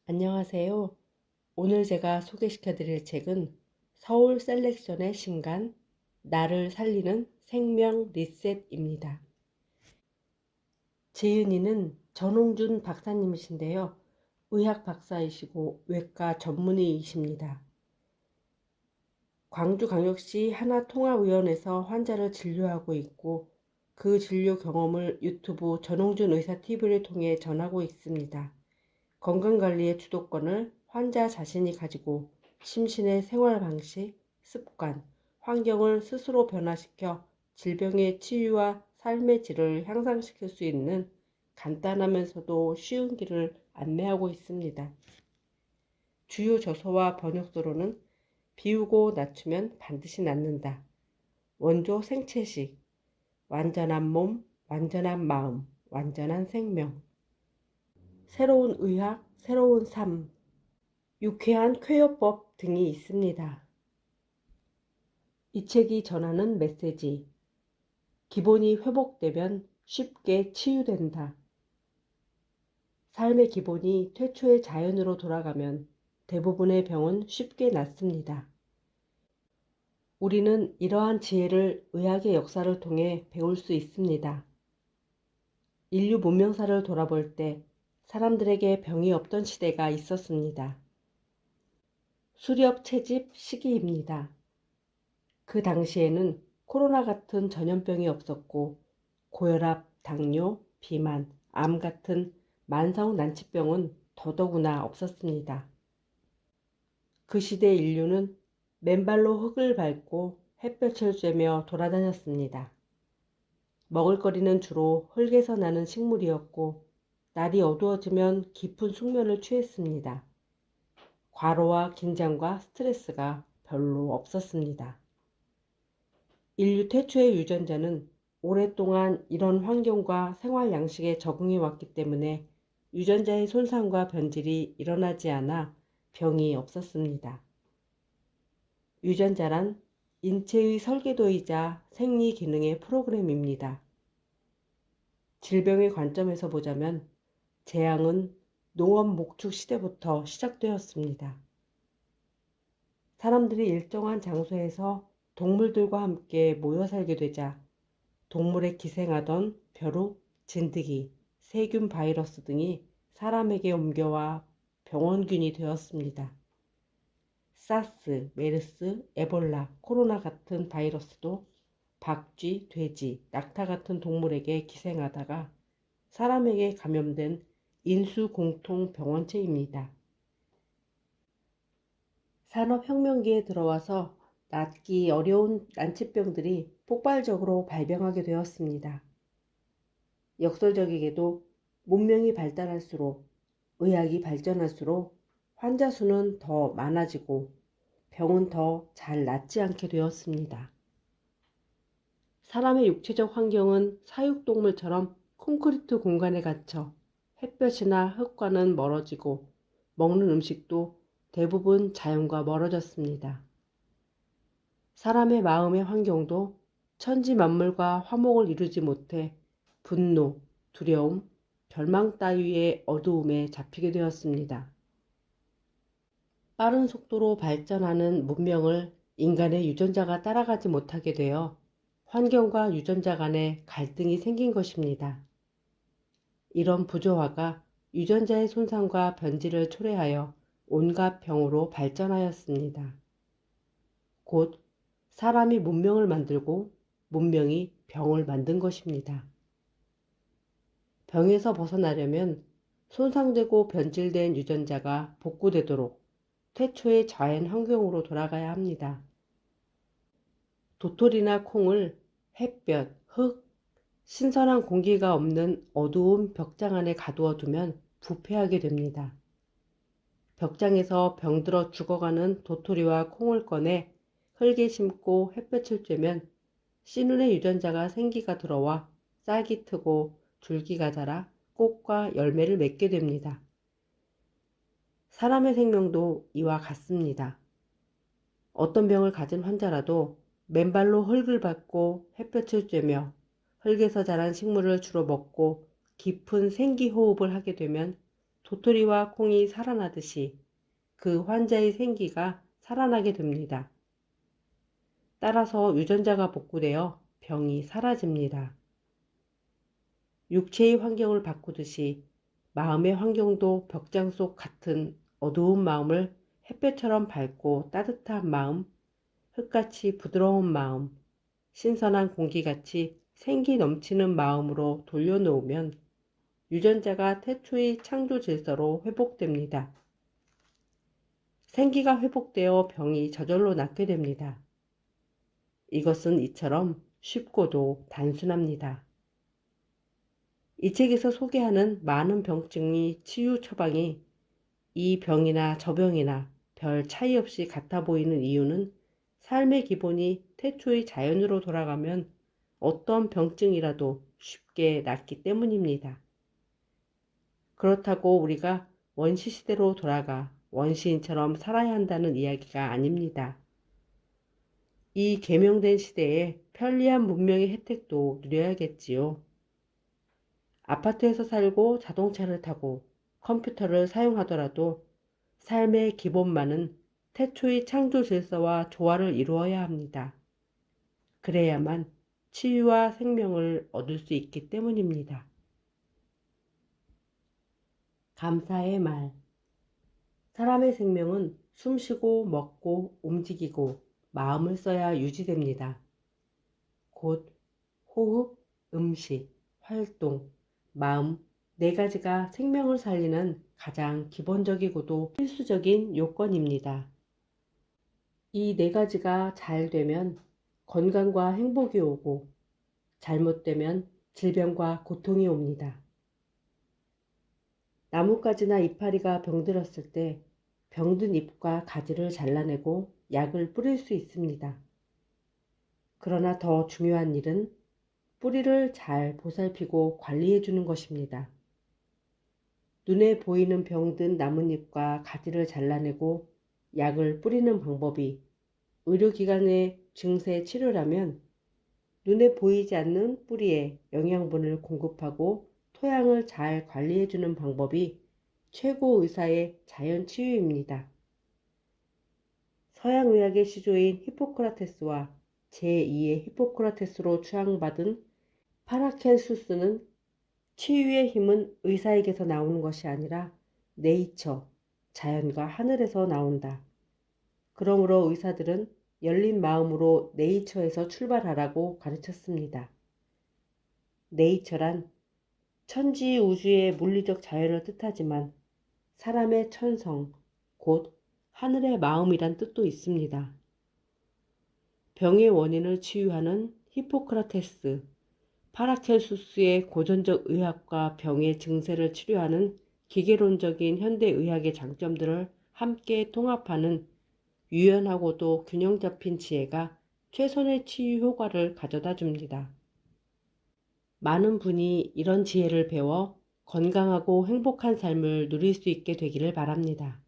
안녕하세요. 오늘 제가 소개시켜 드릴 책은 서울 셀렉션의 신간, 나를 살리는 생명 리셋입니다. 지은이는 전홍준 박사님이신데요. 의학 박사이시고 외과 전문의이십니다. 광주광역시 하나통합의원에서 환자를 진료하고 있고 그 진료 경험을 유튜브 전홍준 의사 TV를 통해 전하고 있습니다. 건강관리의 주도권을 환자 자신이 가지고 심신의 생활 방식, 습관, 환경을 스스로 변화시켜 질병의 치유와 삶의 질을 향상시킬 수 있는 간단하면서도 쉬운 길을 안내하고 있습니다. 주요 저서와 번역서로는 비우고 낮추면 반드시 낫는다. 원조 생채식, 완전한 몸, 완전한 마음, 완전한 생명. 새로운 의학, 새로운 삶, 유쾌한 쾌요법 등이 있습니다. 이 책이 전하는 메시지, 기본이 회복되면 쉽게 치유된다. 삶의 기본이 태초의 자연으로 돌아가면 대부분의 병은 쉽게 낫습니다. 우리는 이러한 지혜를 의학의 역사를 통해 배울 수 있습니다. 인류 문명사를 돌아볼 때 사람들에게 병이 없던 시대가 있었습니다. 수렵 채집 시기입니다. 그 당시에는 코로나 같은 전염병이 없었고 고혈압, 당뇨, 비만, 암 같은 만성 난치병은 더더구나 없었습니다. 그 시대 인류는 맨발로 흙을 밟고 햇볕을 쬐며 돌아다녔습니다. 먹을거리는 주로 흙에서 나는 식물이었고 날이 어두워지면 깊은 숙면을 취했습니다. 과로와 긴장과 스트레스가 별로 없었습니다. 인류 태초의 유전자는 오랫동안 이런 환경과 생활 양식에 적응해 왔기 때문에 유전자의 손상과 변질이 일어나지 않아 병이 없었습니다. 유전자란 인체의 설계도이자 생리 기능의 프로그램입니다. 질병의 관점에서 보자면 재앙은 농업 목축 시대부터 시작되었습니다. 사람들이 일정한 장소에서 동물들과 함께 모여 살게 되자 동물에 기생하던 벼룩, 진드기, 세균 바이러스 등이 사람에게 옮겨와 병원균이 되었습니다. 사스, 메르스, 에볼라, 코로나 같은 바이러스도 박쥐, 돼지, 낙타 같은 동물에게 기생하다가 사람에게 감염된 인수공통병원체입니다. 산업혁명기에 들어와서 낫기 어려운 난치병들이 폭발적으로 발병하게 되었습니다. 역설적이게도 문명이 발달할수록 의학이 발전할수록 환자 수는 더 많아지고 병은 더 잘 낫지 않게 되었습니다. 사람의 육체적 환경은 사육동물처럼 콘크리트 공간에 갇혀 햇볕이나 흙과는 멀어지고 먹는 음식도 대부분 자연과 멀어졌습니다. 사람의 마음의 환경도 천지 만물과 화목을 이루지 못해 분노, 두려움, 절망 따위의 어두움에 잡히게 되었습니다. 빠른 속도로 발전하는 문명을 인간의 유전자가 따라가지 못하게 되어 환경과 유전자 간에 갈등이 생긴 것입니다. 이런 부조화가 유전자의 손상과 변질을 초래하여 온갖 병으로 발전하였습니다. 곧 사람이 문명을 만들고 문명이 병을 만든 것입니다. 병에서 벗어나려면 손상되고 변질된 유전자가 복구되도록 태초의 자연 환경으로 돌아가야 합니다. 도토리나 콩을 햇볕, 흙, 신선한 공기가 없는 어두운 벽장 안에 가두어 두면 부패하게 됩니다. 벽장에서 병들어 죽어가는 도토리와 콩을 꺼내 흙에 심고 햇볕을 쬐면 씨눈의 유전자가 생기가 들어와 싹이 트고 줄기가 자라 꽃과 열매를 맺게 됩니다. 사람의 생명도 이와 같습니다. 어떤 병을 가진 환자라도 맨발로 흙을 밟고 햇볕을 쬐며 흙에서 자란 식물을 주로 먹고 깊은 생기호흡을 하게 되면 도토리와 콩이 살아나듯이 그 환자의 생기가 살아나게 됩니다. 따라서 유전자가 복구되어 병이 사라집니다. 육체의 환경을 바꾸듯이 마음의 환경도 벽장 속 같은 어두운 마음을 햇볕처럼 밝고 따뜻한 마음, 흙같이 부드러운 마음, 신선한 공기같이 생기 넘치는 마음으로 돌려놓으면 유전자가 태초의 창조 질서로 회복됩니다. 생기가 회복되어 병이 저절로 낫게 됩니다. 이것은 이처럼 쉽고도 단순합니다. 이 책에서 소개하는 많은 병증의 치유 처방이 이 병이나 저 병이나 별 차이 없이 같아 보이는 이유는 삶의 기본이 태초의 자연으로 돌아가면 어떤 병증이라도 쉽게 낫기 때문입니다. 그렇다고 우리가 원시시대로 돌아가 원시인처럼 살아야 한다는 이야기가 아닙니다. 이 계명된 시대에 편리한 문명의 혜택도 누려야겠지요. 아파트에서 살고 자동차를 타고 컴퓨터를 사용하더라도 삶의 기본만은 태초의 창조 질서와 조화를 이루어야 합니다. 그래야만 치유와 생명을 얻을 수 있기 때문입니다. 감사의 말. 사람의 생명은 숨쉬고 먹고 움직이고 마음을 써야 유지됩니다. 곧 호흡, 음식, 활동, 마음 네 가지가 생명을 살리는 가장 기본적이고도 필수적인 요건입니다. 이 네 가지가 잘 되면 건강과 행복이 오고 잘못되면 질병과 고통이 옵니다. 나뭇가지나 이파리가 병들었을 때 병든 잎과 가지를 잘라내고 약을 뿌릴 수 있습니다. 그러나 더 중요한 일은 뿌리를 잘 보살피고 관리해 주는 것입니다. 눈에 보이는 병든 나뭇잎과 가지를 잘라내고 약을 뿌리는 방법이 의료기관의 증세 치료라면 눈에 보이지 않는 뿌리에 영양분을 공급하고 토양을 잘 관리해 주는 방법이 최고 의사의 자연치유입니다. 서양의학의 시조인 히포크라테스와 제2의 히포크라테스로 추앙받은 파라켈수스는 치유의 힘은 의사에게서 나오는 것이 아니라 네이처, 자연과 하늘에서 나온다. 그러므로 의사들은 열린 마음으로 네이처에서 출발하라고 가르쳤습니다. 네이처란 천지 우주의 물리적 자연을 뜻하지만 사람의 천성, 곧 하늘의 마음이란 뜻도 있습니다. 병의 원인을 치유하는 히포크라테스, 파라켈수스의 고전적 의학과 병의 증세를 치료하는 기계론적인 현대의학의 장점들을 함께 통합하는 유연하고도 균형 잡힌 지혜가 최선의 치유 효과를 가져다 줍니다. 많은 분이 이런 지혜를 배워 건강하고 행복한 삶을 누릴 수 있게 되기를 바랍니다.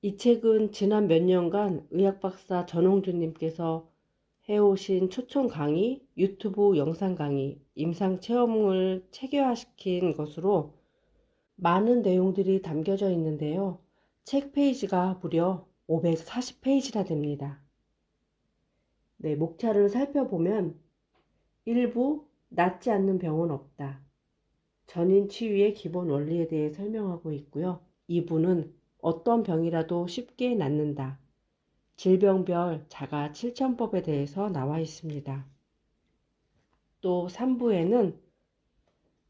이 책은 지난 몇 년간 의학박사 전홍준님께서 해오신 초청 강의, 유튜브 영상 강의, 임상 체험을 체계화시킨 것으로 많은 내용들이 담겨져 있는데요. 책 페이지가 무려 540페이지나 됩니다. 네, 목차를 살펴보면 1부 낫지 않는 병은 없다. 전인 치유의 기본 원리에 대해 설명하고 있고요. 2부는 어떤 병이라도 쉽게 낫는다. 질병별 자가 7,000법에 대해서 나와 있습니다. 또 3부에는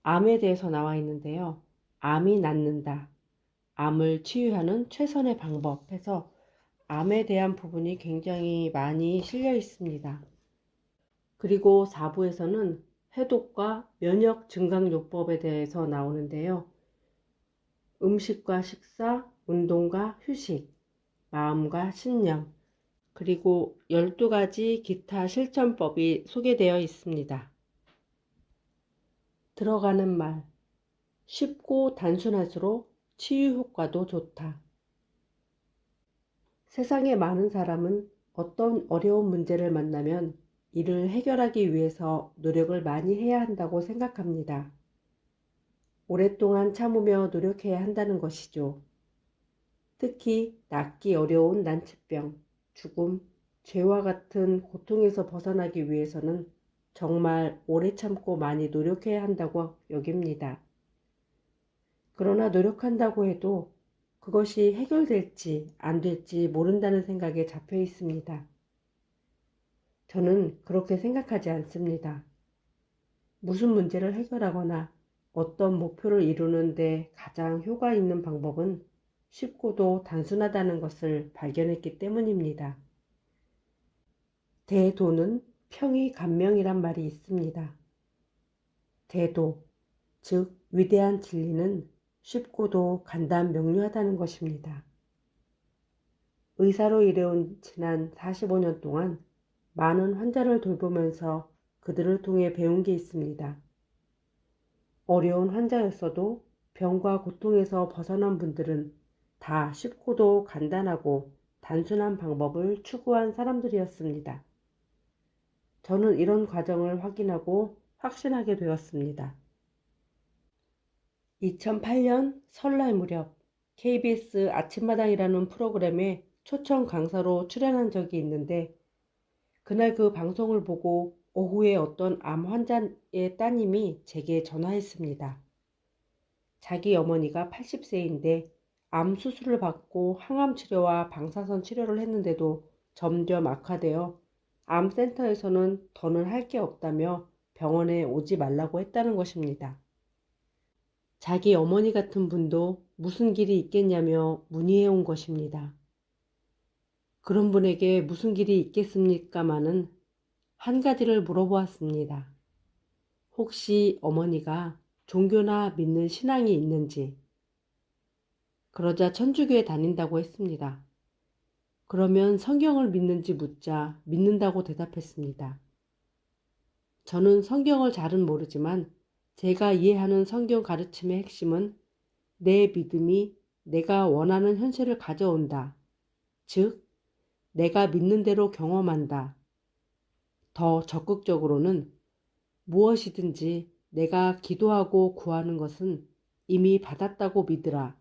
암에 대해서 나와 있는데요. 암이 낫는다. 암을 치유하는 최선의 방법 해서 암에 대한 부분이 굉장히 많이 실려 있습니다. 그리고 4부에서는 해독과 면역 증강요법에 대해서 나오는데요. 음식과 식사, 운동과 휴식, 마음과 신념, 그리고 12가지 기타 실천법이 소개되어 있습니다. 들어가는 말, 쉽고 단순할수록 치유 효과도 좋다. 세상에 많은 사람은 어떤 어려운 문제를 만나면 이를 해결하기 위해서 노력을 많이 해야 한다고 생각합니다. 오랫동안 참으며 노력해야 한다는 것이죠. 특히 낫기 어려운 난치병, 죽음, 죄와 같은 고통에서 벗어나기 위해서는 정말 오래 참고 많이 노력해야 한다고 여깁니다. 그러나 노력한다고 해도 그것이 해결될지 안 될지 모른다는 생각에 잡혀 있습니다. 저는 그렇게 생각하지 않습니다. 무슨 문제를 해결하거나 어떤 목표를 이루는 데 가장 효과 있는 방법은 쉽고도 단순하다는 것을 발견했기 때문입니다. 대도는 평이 간명이란 말이 있습니다. 대도, 즉 위대한 진리는 쉽고도 간단 명료하다는 것입니다. 의사로 일해온 지난 45년 동안 많은 환자를 돌보면서 그들을 통해 배운 게 있습니다. 어려운 환자였어도 병과 고통에서 벗어난 분들은 다 쉽고도 간단하고 단순한 방법을 추구한 사람들이었습니다. 저는 이런 과정을 확인하고 확신하게 되었습니다. 2008년 설날 무렵 KBS 아침마당이라는 프로그램에 초청 강사로 출연한 적이 있는데 그날 그 방송을 보고 오후에 어떤 암 환자의 따님이 제게 전화했습니다. 자기 어머니가 80세인데 암 수술을 받고 항암 치료와 방사선 치료를 했는데도 점점 악화되어 암센터에서는 더는 할 게 없다며 병원에 오지 말라고 했다는 것입니다. 자기 어머니 같은 분도 무슨 길이 있겠냐며 문의해 온 것입니다. 그런 분에게 무슨 길이 있겠습니까마는 한 가지를 물어보았습니다. 혹시 어머니가 종교나 믿는 신앙이 있는지. 그러자 천주교에 다닌다고 했습니다. 그러면 성경을 믿는지 묻자 믿는다고 대답했습니다. 저는 성경을 잘은 모르지만 제가 이해하는 성경 가르침의 핵심은 내 믿음이 내가 원하는 현실을 가져온다. 즉, 내가 믿는 대로 경험한다. 더 적극적으로는 무엇이든지 내가 기도하고 구하는 것은 이미 받았다고 믿으라.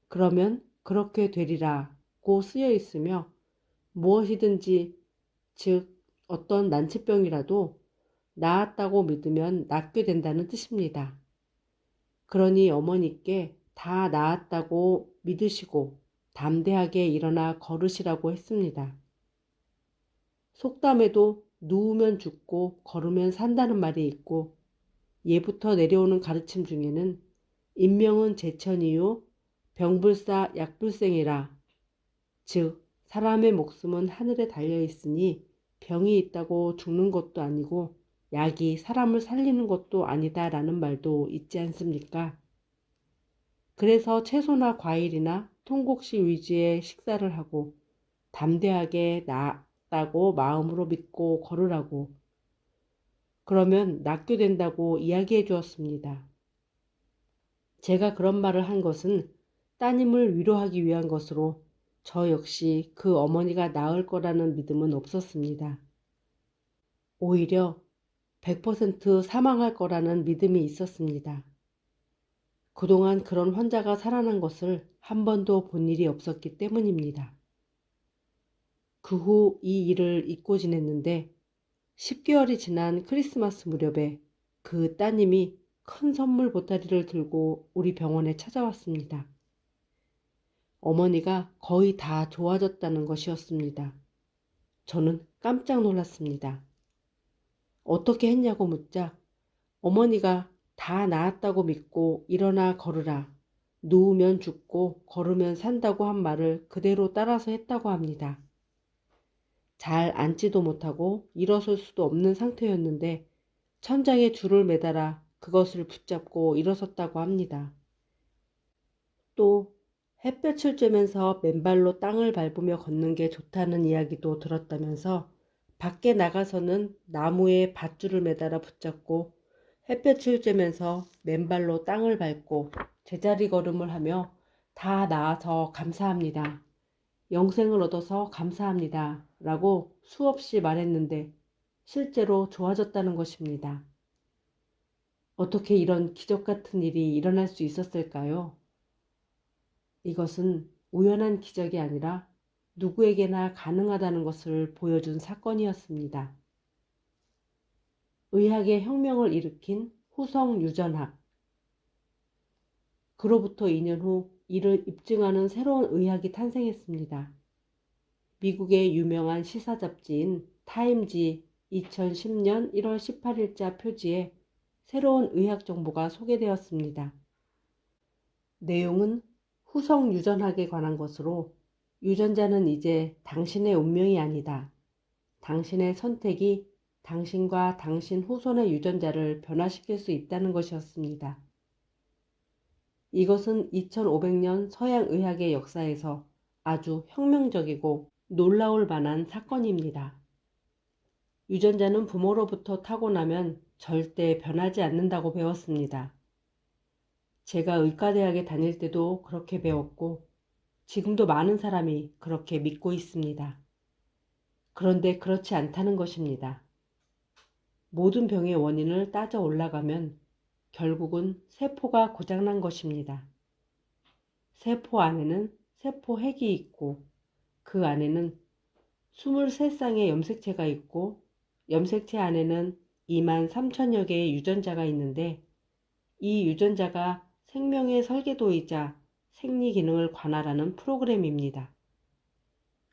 그러면 그렇게 되리라고 쓰여 있으며 무엇이든지 즉 어떤 난치병이라도 나았다고 믿으면 낫게 된다는 뜻입니다. 그러니 어머니께 다 나았다고 믿으시고 담대하게 일어나 걸으시라고 했습니다. 속담에도 누우면 죽고 걸으면 산다는 말이 있고 예부터 내려오는 가르침 중에는 인명은 제천이요 병불사 약불생이라 즉 사람의 목숨은 하늘에 달려있으니 병이 있다고 죽는 것도 아니고 약이 사람을 살리는 것도 아니다라는 말도 있지 않습니까? 그래서 채소나 과일이나 통곡식 위주의 식사를 하고 담대하게 낫다고 마음으로 믿고 걸으라고 그러면 낫게 된다고 이야기해 주었습니다. 제가 그런 말을 한 것은 따님을 위로하기 위한 것으로 저 역시 그 어머니가 나을 거라는 믿음은 없었습니다. 오히려 100% 사망할 거라는 믿음이 있었습니다. 그동안 그런 환자가 살아난 것을 한 번도 본 일이 없었기 때문입니다. 그 후 이 일을 잊고 지냈는데 10개월이 지난 크리스마스 무렵에 그 따님이 큰 선물 보따리를 들고 우리 병원에 찾아왔습니다. 어머니가 거의 다 좋아졌다는 것이었습니다. 저는 깜짝 놀랐습니다. 어떻게 했냐고 묻자 어머니가 다 나았다고 믿고 일어나 걸으라. 누우면 죽고 걸으면 산다고 한 말을 그대로 따라서 했다고 합니다. 잘 앉지도 못하고 일어설 수도 없는 상태였는데 천장에 줄을 매달아 그것을 붙잡고 일어섰다고 합니다. 또 햇볕을 쬐면서 맨발로 땅을 밟으며 걷는 게 좋다는 이야기도 들었다면서 밖에 나가서는 나무에 밧줄을 매달아 붙잡고 햇볕을 쬐면서 맨발로 땅을 밟고 제자리 걸음을 하며 다 나아서 감사합니다. 영생을 얻어서 감사합니다. 라고 수없이 말했는데 실제로 좋아졌다는 것입니다. 어떻게 이런 기적 같은 일이 일어날 수 있었을까요? 이것은 우연한 기적이 아니라 누구에게나 가능하다는 것을 보여준 사건이었습니다. 의학의 혁명을 일으킨 후성 유전학. 그로부터 2년 후 이를 입증하는 새로운 의학이 탄생했습니다. 미국의 유명한 시사 잡지인 타임지 2010년 1월 18일자 표지에 새로운 의학 정보가 소개되었습니다. 내용은 후성 유전학에 관한 것으로 유전자는 이제 당신의 운명이 아니다. 당신의 선택이 당신과 당신 후손의 유전자를 변화시킬 수 있다는 것이었습니다. 이것은 2500년 서양 의학의 역사에서 아주 혁명적이고 놀라울 만한 사건입니다. 유전자는 부모로부터 타고나면 절대 변하지 않는다고 배웠습니다. 제가 의과대학에 다닐 때도 그렇게 배웠고 지금도 많은 사람이 그렇게 믿고 있습니다. 그런데 그렇지 않다는 것입니다. 모든 병의 원인을 따져 올라가면 결국은 세포가 고장난 것입니다. 세포 안에는 세포핵이 있고 그 안에는 23쌍의 염색체가 있고 염색체 안에는 2만 3천여 개의 유전자가 있는데 이 유전자가 생명의 설계도이자 생리 기능을 관할하는 프로그램입니다.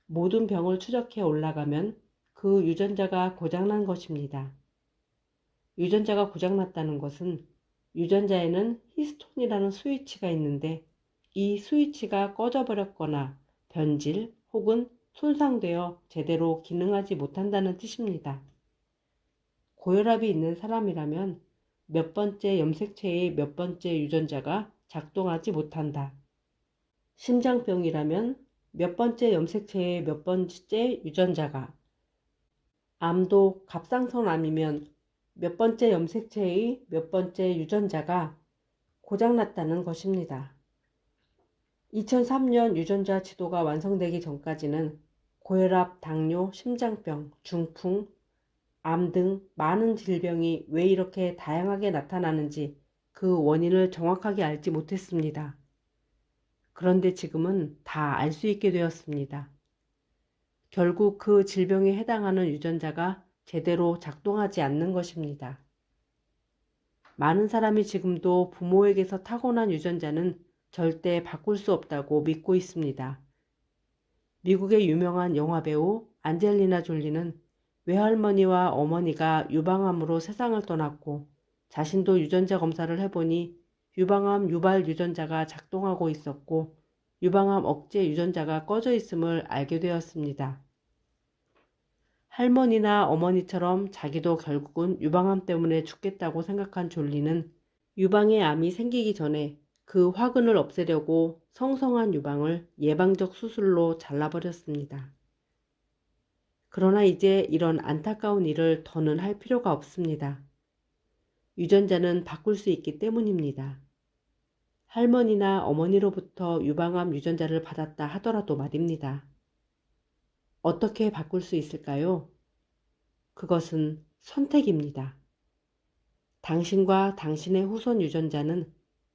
모든 병을 추적해 올라가면 그 유전자가 고장난 것입니다. 유전자가 고장났다는 것은 유전자에는 히스톤이라는 스위치가 있는데 이 스위치가 꺼져버렸거나 변질 혹은 손상되어 제대로 기능하지 못한다는 뜻입니다. 고혈압이 있는 사람이라면 몇 번째 염색체의 몇 번째 유전자가 작동하지 못한다. 심장병이라면 몇 번째 염색체의 몇 번째 유전자가, 암도 갑상선암이면 몇 번째 염색체의 몇 번째 유전자가 고장났다는 것입니다. 2003년 유전자 지도가 완성되기 전까지는 고혈압, 당뇨, 심장병, 중풍, 암 등 많은 질병이 왜 이렇게 다양하게 나타나는지 그 원인을 정확하게 알지 못했습니다. 그런데 지금은 다 알 수 있게 되었습니다. 결국 그 질병에 해당하는 유전자가 제대로 작동하지 않는 것입니다. 많은 사람이 지금도 부모에게서 타고난 유전자는 절대 바꿀 수 없다고 믿고 있습니다. 미국의 유명한 영화배우 안젤리나 졸리는 외할머니와 어머니가 유방암으로 세상을 떠났고 자신도 유전자 검사를 해보니 유방암 유발 유전자가 작동하고 있었고 유방암 억제 유전자가 꺼져 있음을 알게 되었습니다. 할머니나 어머니처럼 자기도 결국은 유방암 때문에 죽겠다고 생각한 졸리는 유방에 암이 생기기 전에 그 화근을 없애려고 성성한 유방을 예방적 수술로 잘라버렸습니다. 그러나 이제 이런 안타까운 일을 더는 할 필요가 없습니다. 유전자는 바꿀 수 있기 때문입니다. 할머니나 어머니로부터 유방암 유전자를 받았다 하더라도 말입니다. 어떻게 바꿀 수 있을까요? 그것은 선택입니다. 당신과 당신의 후손 유전자는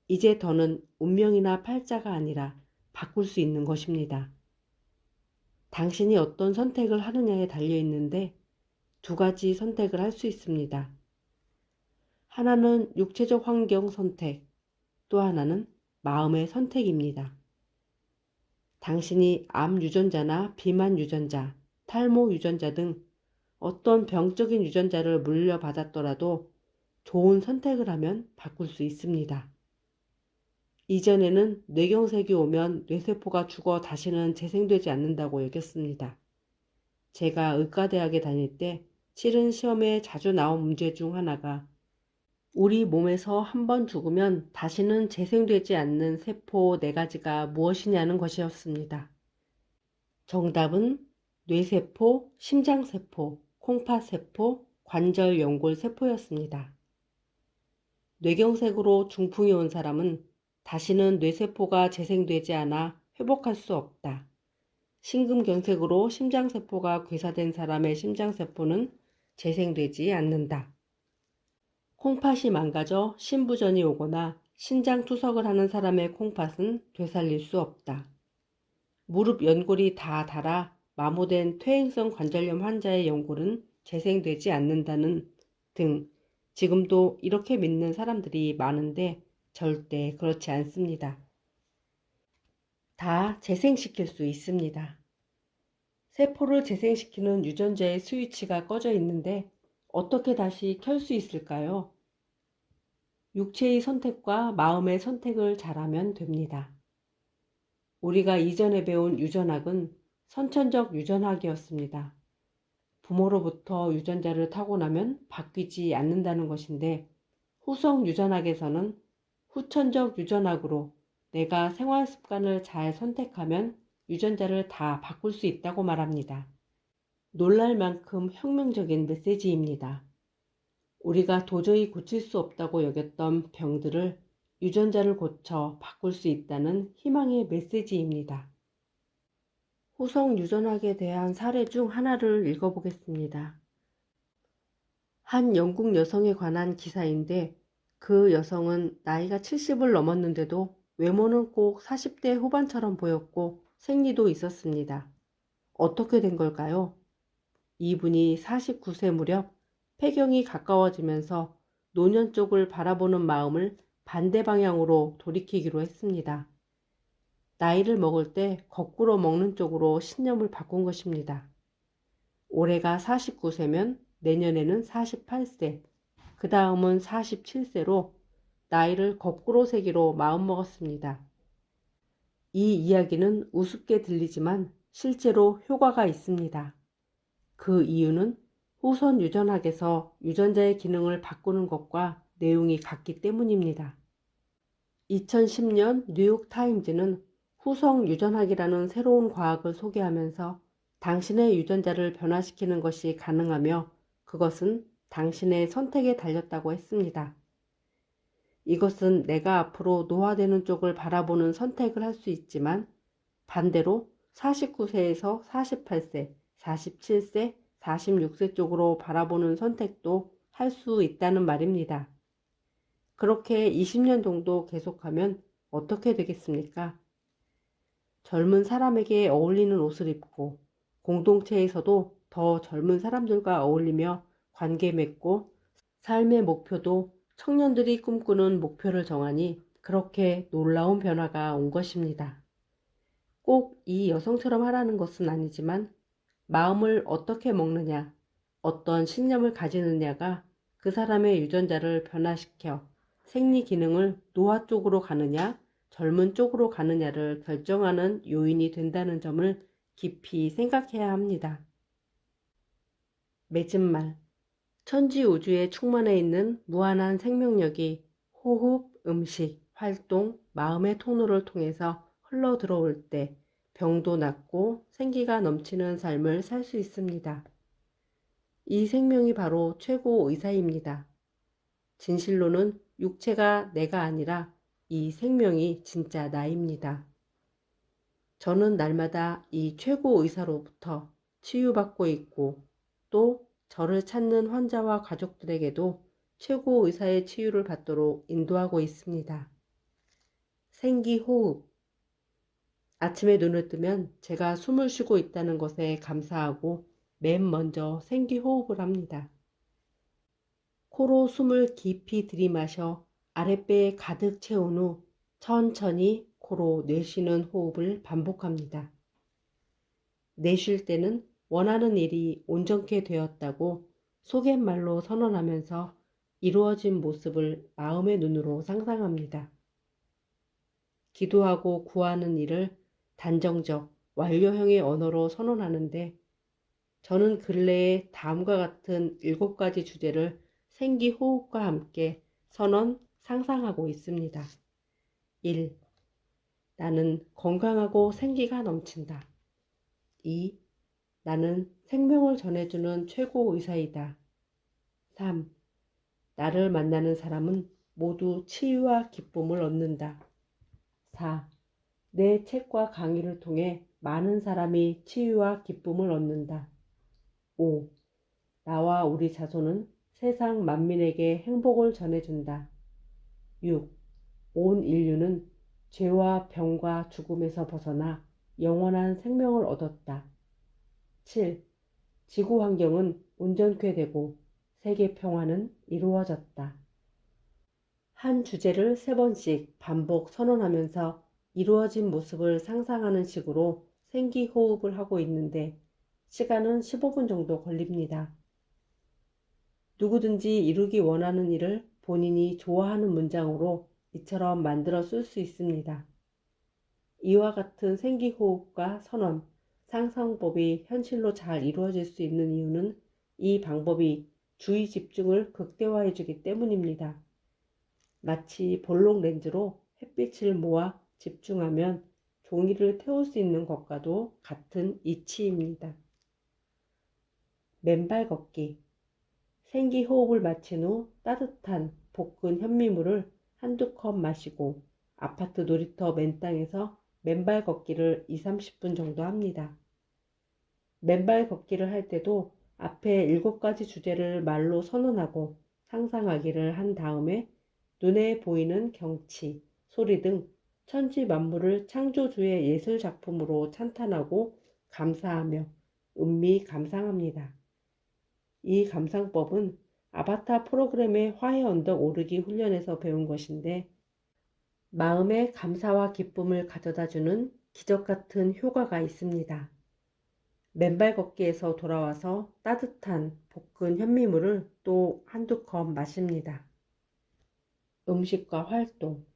이제 더는 운명이나 팔자가 아니라 바꿀 수 있는 것입니다. 당신이 어떤 선택을 하느냐에 달려 있는데 두 가지 선택을 할 수 있습니다. 하나는 육체적 환경 선택, 또 하나는 마음의 선택입니다. 당신이 암 유전자나 비만 유전자, 탈모 유전자 등 어떤 병적인 유전자를 물려받았더라도 좋은 선택을 하면 바꿀 수 있습니다. 이전에는 뇌경색이 오면 뇌세포가 죽어 다시는 재생되지 않는다고 여겼습니다. 제가 의과대학에 다닐 때 치른 시험에 자주 나온 문제 중 하나가 우리 몸에서 한 번 죽으면 다시는 재생되지 않는 세포 4가지가 무엇이냐는 것이었습니다. 정답은 뇌세포, 심장세포, 콩팥세포, 관절연골세포였습니다. 뇌경색으로 중풍이 온 사람은 다시는 뇌세포가 재생되지 않아 회복할 수 없다. 심근경색으로 심장세포가 괴사된 사람의 심장세포는 재생되지 않는다. 콩팥이 망가져 신부전이 오거나 신장투석을 하는 사람의 콩팥은 되살릴 수 없다. 무릎 연골이 다 닳아 마모된 퇴행성 관절염 환자의 연골은 재생되지 않는다는 등 지금도 이렇게 믿는 사람들이 많은데 절대 그렇지 않습니다. 다 재생시킬 수 있습니다. 세포를 재생시키는 유전자의 스위치가 꺼져 있는데 어떻게 다시 켤 수 있을까요? 육체의 선택과 마음의 선택을 잘하면 됩니다. 우리가 이전에 배운 유전학은 선천적 유전학이었습니다. 부모로부터 유전자를 타고나면 바뀌지 않는다는 것인데 후성 유전학에서는 후천적 유전학으로 내가 생활 습관을 잘 선택하면 유전자를 다 바꿀 수 있다고 말합니다. 놀랄 만큼 혁명적인 메시지입니다. 우리가 도저히 고칠 수 없다고 여겼던 병들을 유전자를 고쳐 바꿀 수 있다는 희망의 메시지입니다. 후성 유전학에 대한 사례 중 하나를 읽어보겠습니다. 한 영국 여성에 관한 기사인데 그 여성은 나이가 70을 넘었는데도 외모는 꼭 40대 후반처럼 보였고 생리도 있었습니다. 어떻게 된 걸까요? 이분이 49세 무렵 폐경이 가까워지면서 노년 쪽을 바라보는 마음을 반대 방향으로 돌이키기로 했습니다. 나이를 먹을 때 거꾸로 먹는 쪽으로 신념을 바꾼 것입니다. 올해가 49세면 내년에는 48세, 그 다음은 47세로 나이를 거꾸로 세기로 마음먹었습니다. 이 이야기는 우습게 들리지만 실제로 효과가 있습니다. 그 이유는 후선 유전학에서 유전자의 기능을 바꾸는 것과 내용이 같기 때문입니다. 2010년 뉴욕타임즈는 후성 유전학이라는 새로운 과학을 소개하면서 당신의 유전자를 변화시키는 것이 가능하며 그것은 당신의 선택에 달렸다고 했습니다. 이것은 내가 앞으로 노화되는 쪽을 바라보는 선택을 할 수 있지만 반대로 49세에서 48세, 47세, 46세 쪽으로 바라보는 선택도 할 수 있다는 말입니다. 그렇게 20년 정도 계속하면 어떻게 되겠습니까? 젊은 사람에게 어울리는 옷을 입고 공동체에서도 더 젊은 사람들과 어울리며 관계 맺고 삶의 목표도 청년들이 꿈꾸는 목표를 정하니 그렇게 놀라운 변화가 온 것입니다. 꼭 이 여성처럼 하라는 것은 아니지만 마음을 어떻게 먹느냐, 어떤 신념을 가지느냐가 그 사람의 유전자를 변화시켜 생리 기능을 노화 쪽으로 가느냐, 젊은 쪽으로 가느냐를 결정하는 요인이 된다는 점을 깊이 생각해야 합니다. 맺은 말. 천지 우주에 충만해 있는 무한한 생명력이 호흡, 음식, 활동, 마음의 통로를 통해서 흘러 들어올 때 병도 낫고 생기가 넘치는 삶을 살 수 있습니다. 이 생명이 바로 최고 의사입니다. 진실로는 육체가 내가 아니라 이 생명이 진짜 나입니다. 저는 날마다 이 최고 의사로부터 치유받고 있고 또 저를 찾는 환자와 가족들에게도 최고 의사의 치유를 받도록 인도하고 있습니다. 생기호흡. 아침에 눈을 뜨면 제가 숨을 쉬고 있다는 것에 감사하고 맨 먼저 생기호흡을 합니다. 코로 숨을 깊이 들이마셔 아랫배에 가득 채운 후 천천히 코로 내쉬는 호흡을 반복합니다. 내쉴 때는 원하는 일이 온전케 되었다고 속갯말로 선언하면서 이루어진 모습을 마음의 눈으로 상상합니다. 기도하고 구하는 일을 단정적, 완료형의 언어로 선언하는데 저는 근래에 다음과 같은 7가지 주제를 생기호흡과 함께 선언, 상상하고 있습니다. 1. 나는 건강하고 생기가 넘친다. 2. 나는 생명을 전해주는 최고 의사이다. 3. 나를 만나는 사람은 모두 치유와 기쁨을 얻는다. 4. 내 책과 강의를 통해 많은 사람이 치유와 기쁨을 얻는다. 5. 나와 우리 자손은 세상 만민에게 행복을 전해준다. 6. 온 인류는 죄와 병과 죽음에서 벗어나 영원한 생명을 얻었다. 7. 지구 환경은 온전케 되고 세계 평화는 이루어졌다. 한 주제를 3번씩 반복 선언하면서 이루어진 모습을 상상하는 식으로 생기호흡을 하고 있는데 시간은 15분 정도 걸립니다. 누구든지 이루기 원하는 일을 본인이 좋아하는 문장으로 이처럼 만들어 쓸 수 있습니다. 이와 같은 생기호흡과 선언, 상상법이 현실로 잘 이루어질 수 있는 이유는 이 방법이 주의 집중을 극대화해 주기 때문입니다. 마치 볼록 렌즈로 햇빛을 모아 집중하면 종이를 태울 수 있는 것과도 같은 이치입니다. 맨발 걷기. 생기호흡을 마친 후 따뜻한 볶은 현미물을 한두 컵 마시고 아파트 놀이터 맨땅에서 맨발 걷기를 2~30분 정도 합니다. 맨발 걷기를 할 때도 앞에 7가지 주제를 말로 선언하고 상상하기를 한 다음에 눈에 보이는 경치, 소리 등 천지 만물을 창조주의 예술 작품으로 찬탄하고 감사하며 음미 감상합니다. 이 감상법은 아바타 프로그램의 화해 언덕 오르기 훈련에서 배운 것인데 마음의 감사와 기쁨을 가져다주는 기적 같은 효과가 있습니다. 맨발 걷기에서 돌아와서 따뜻한 볶은 현미물을 또 한두 컵 마십니다. 음식과 활동.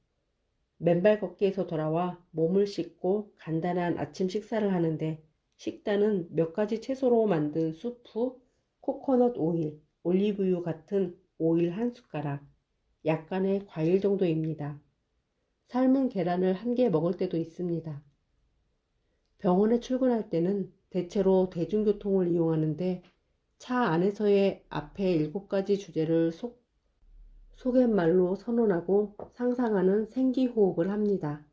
맨발 걷기에서 돌아와 몸을 씻고 간단한 아침 식사를 하는데 식단은 몇 가지 채소로 만든 수프, 코코넛 오일, 올리브유 같은 오일 한 숟가락, 약간의 과일 정도입니다. 삶은 계란을 1개 먹을 때도 있습니다. 병원에 출근할 때는 대체로 대중교통을 이용하는데 차 안에서의 앞에 7가지 주제를 속갯말로 선언하고 상상하는 생기호흡을 합니다.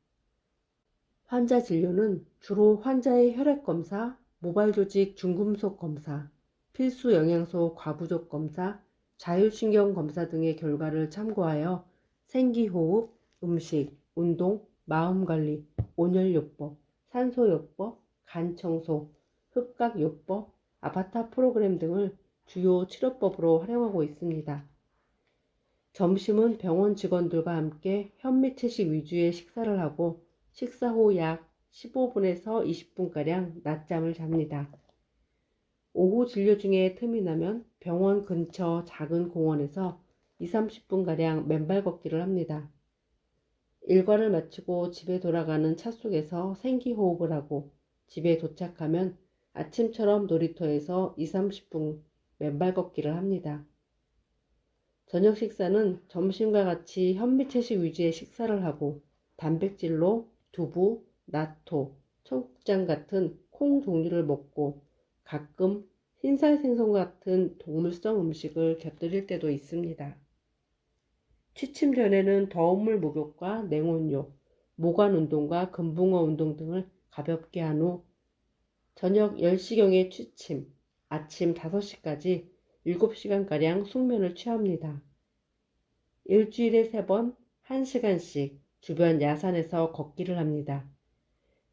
환자 진료는 주로 환자의 혈액검사, 모발조직 중금속 검사, 필수 영양소 과부족 검사, 자율신경 검사 등의 결과를 참고하여 생기호흡, 음식, 운동, 마음관리, 온열요법, 산소요법, 간청소, 흡각요법, 아바타 프로그램 등을 주요 치료법으로 활용하고 있습니다. 점심은 병원 직원들과 함께 현미채식 위주의 식사를 하고 식사 후 약 15분에서 20분가량 낮잠을 잡니다. 오후 진료 중에 틈이 나면 병원 근처 작은 공원에서 2~30분가량 맨발 걷기를 합니다. 일과를 마치고 집에 돌아가는 차 속에서 생기호흡을 하고 집에 도착하면 아침처럼 놀이터에서 2~30분 맨발 걷기를 합니다. 저녁 식사는 점심과 같이 현미채식 위주의 식사를 하고 단백질로 두부, 나토, 청국장 같은 콩 종류를 먹고 가끔 흰살 생선 같은 동물성 음식을 곁들일 때도 있습니다. 취침 전에는 더운 물 목욕과 냉온욕, 모관 운동과 금붕어 운동 등을 가볍게 한 후 저녁 10시경에 취침, 아침 5시까지 7시간가량 숙면을 취합니다. 일주일에 3번 1시간씩 주변 야산에서 걷기를 합니다.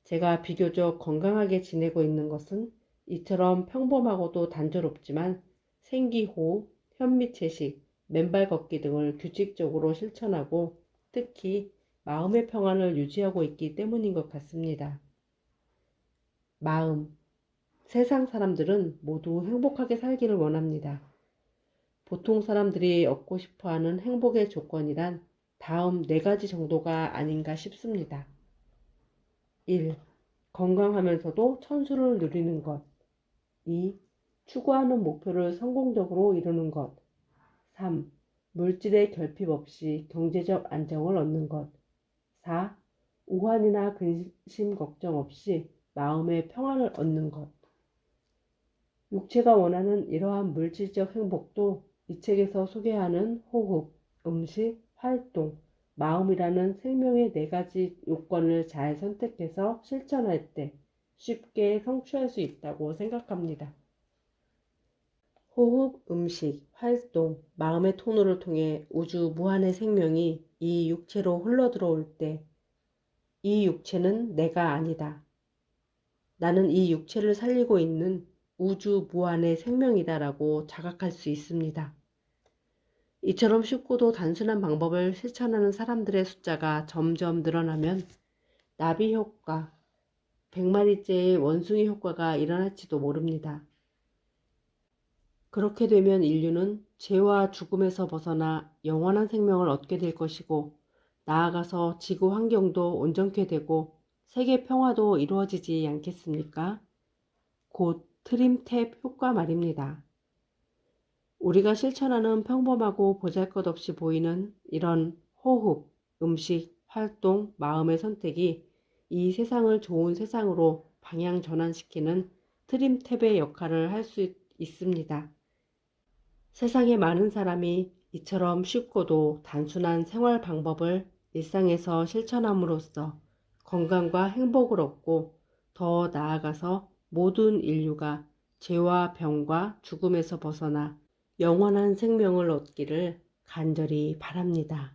제가 비교적 건강하게 지내고 있는 것은 이처럼 평범하고도 단조롭지만 생기호흡, 현미채식, 맨발 걷기 등을 규칙적으로 실천하고 특히 마음의 평안을 유지하고 있기 때문인 것 같습니다. 마음. 세상 사람들은 모두 행복하게 살기를 원합니다. 보통 사람들이 얻고 싶어하는 행복의 조건이란 다음 4가지 정도가 아닌가 싶습니다. 1. 건강하면서도 천수를 누리는 것. 2. 추구하는 목표를 성공적으로 이루는 것. 3. 물질의 결핍 없이 경제적 안정을 얻는 것. 4. 우환이나 근심 걱정 없이 마음의 평안을 얻는 것. 육체가 원하는 이러한 물질적 행복도 이 책에서 소개하는 호흡, 음식, 활동, 마음이라는 생명의 4가지 요건을 잘 선택해서 실천할 때 쉽게 성취할 수 있다고 생각합니다. 호흡, 음식, 활동, 마음의 통로를 통해 우주 무한의 생명이 이 육체로 흘러들어올 때 이 육체는 내가 아니다. 나는 이 육체를 살리고 있는 우주 무한의 생명이다라고 자각할 수 있습니다. 이처럼 쉽고도 단순한 방법을 실천하는 사람들의 숫자가 점점 늘어나면 나비 효과, 100마리째의 원숭이 효과가 일어날지도 모릅니다. 그렇게 되면 인류는 죄와 죽음에서 벗어나 영원한 생명을 얻게 될 것이고, 나아가서 지구 환경도 온전케 되고 세계 평화도 이루어지지 않겠습니까? 곧 트림탭 효과 말입니다. 우리가 실천하는 평범하고 보잘것없이 보이는 이런 호흡, 음식, 활동, 마음의 선택이 이 세상을 좋은 세상으로 방향 전환시키는 트림탭의 역할을 할 수 있습니다. 세상의 많은 사람이 이처럼 쉽고도 단순한 생활 방법을 일상에서 실천함으로써 건강과 행복을 얻고 더 나아가서 모든 인류가 죄와 병과 죽음에서 벗어나 영원한 생명을 얻기를 간절히 바랍니다.